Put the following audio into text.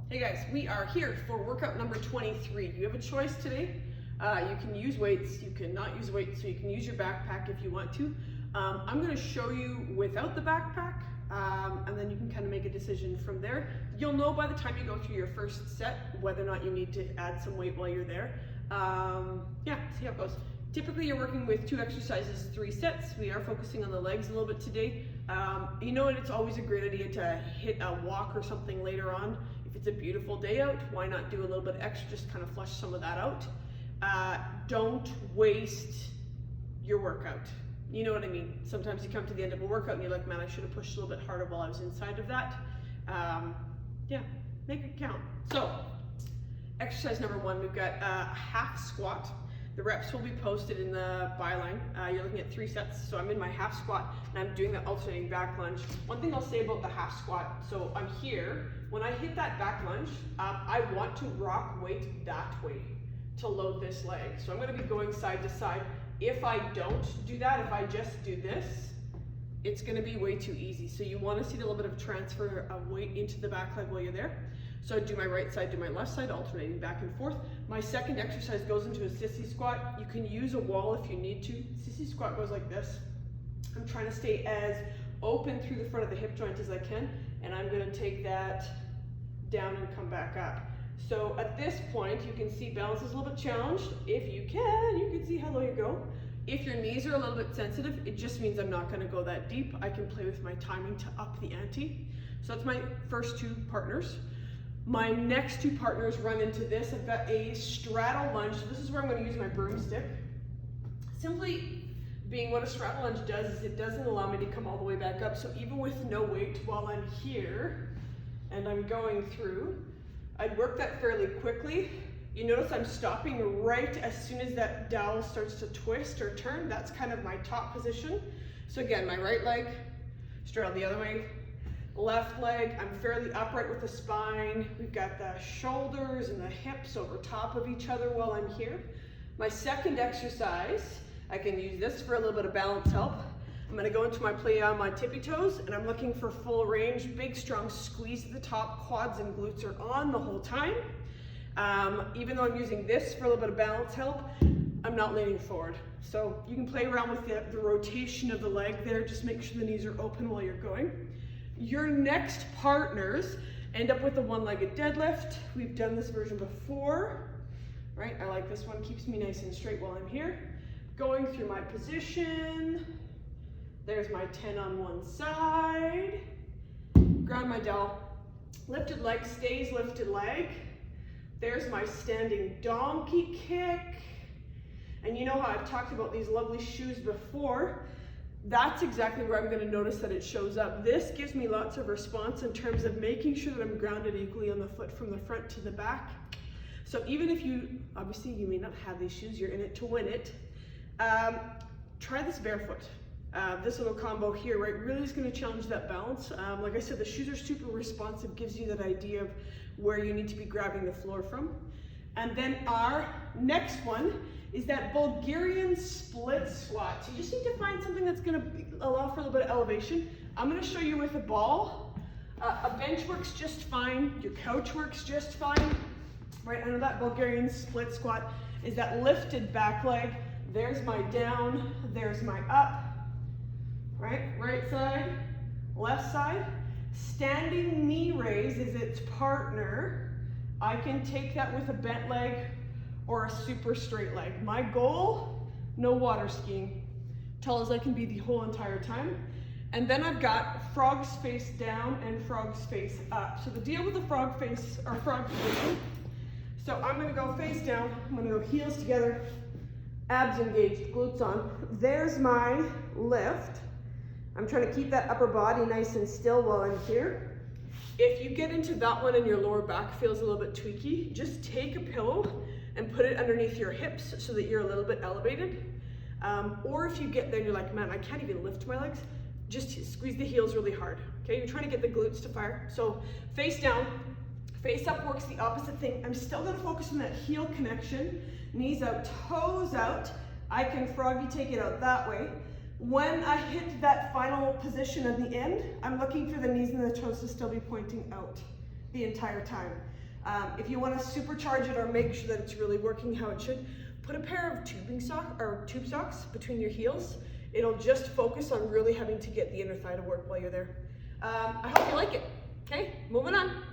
Hey guys, we are here for workout number 23. You have a choice today. You can use weights, you cannot use weights, so you can use your backpack if you want to. I'm going to show you without the backpack, and then you can kind of make a decision from there. You'll know by the time you go through your first set whether or not you need to add some weight while you're there. Yeah, see how it goes. Typically you're working with 2 exercises, 3 sets. We are focusing on the legs a little bit today. You know, it's always a great idea to hit a walk or something later on. If it's a beautiful day out, why not do a little bit extra, just kind of flush some of that out. Don't waste your workout. You know what I mean? Sometimes you come to the end of a workout and you're like, man, I should have pushed a little bit harder while I was inside of that. Yeah, make it count. So, exercise number 1, we've got a half squat. The reps will be posted in the byline. You're looking at 3 sets. So I'm in my half squat and I'm doing the alternating back lunge. One thing I'll say about the half squat, so I'm here. When I hit that back lunge, I want to rock weight that way to load this leg. So I'm going to be going side to side. If I don't do that, if I just do this, it's going to be way too easy. So you want to see a little bit of transfer of weight into the back leg while you're there. So I do my right side, do my left side, alternating back and forth. My second exercise goes into a sissy squat. You can use a wall if you need to. Sissy squat goes like this. I'm trying to stay as open through the front of the hip joint as I can, and I'm going to take that down and come back up. So at this point, you can see balance is a little bit challenged. If you can see how low you go. If your knees are a little bit sensitive, it just means I'm not going to go that deep. I can play with my timing to up the ante. So that's my first 2 partners. My next 2 partners run into this. I've got a straddle lunge. So this is where I'm going to use my broomstick. Simply being what a straddle lunge does is it doesn't allow me to come all the way back up. So even with no weight while I'm here and I'm going through, I'd work that fairly quickly. You notice I'm stopping right as soon as that dowel starts to twist or turn. That's kind of my top position. So again, my right leg, straddle the other way. Left leg, I'm fairly upright with the spine. We've got the shoulders and the hips over top of each other while I'm here. My second exercise, I can use this for a little bit of balance help. I'm going to go into my plie on my tippy toes, and I'm looking for full range, big strong squeeze at the top, quads and glutes are on the whole time. Even though I'm using this for a little bit of balance help, I'm not leaning forward. So you can play around with the rotation of the leg there, just make sure the knees are open while you're going. Your next partners end up with a one-legged deadlift. We've done this version before, right? I like this one, keeps me nice and straight while I'm here. Going through my position. There's my 10 on one side. Ground my dowel. Lifted leg stays lifted leg. There's my standing donkey kick. And you know how I've talked about these lovely shoes before. That's exactly where I'm going to notice that it shows up. This gives me lots of response in terms of making sure that I'm grounded equally on the foot from the front to the back. So even if you, obviously you may not have these shoes, you're in it to win it, try this barefoot. This little combo here, right, really is going to challenge that balance. Like I said, the shoes are super responsive, gives you that idea of where you need to be grabbing the floor from. And then our next one is that Bulgarian split squat. So you just need to find something that's going to allow for a little bit of elevation. I'm going to show you with a ball. A bench works just fine. Your couch works just fine. Right under that Bulgarian split squat is that lifted back leg. There's my down, there's my up. Right side, left side. Standing knee raise is its partner. I can take that with a bent leg or a super straight leg. My goal, no water skiing. Tall as I can be the whole entire time. And then I've got frogs face down and frogs face up. So the deal with the frog face, or frog position, so I'm gonna go face down, I'm gonna go heels together, abs engaged, glutes on. There's my lift. I'm trying to keep that upper body nice and still while I'm here. If you get into that one and your lower back feels a little bit tweaky, just take a pillow and put it underneath your hips so that you're a little bit elevated. Or if you get there and you're like, man, I can't even lift my legs, just squeeze the heels really hard. Okay, you're trying to get the glutes to fire. So face down, face up works the opposite thing. I'm still gonna focus on that heel connection, knees out, toes out. I can froggy take it out that way. When I hit that final position at the end, I'm looking for the knees and the toes to still be pointing out the entire time. If you want to supercharge it or make sure that it's really working how it should, put a pair of tube socks between your heels. It'll just focus on really having to get the inner thigh to work while you're there. I hope you like it. Okay, moving on.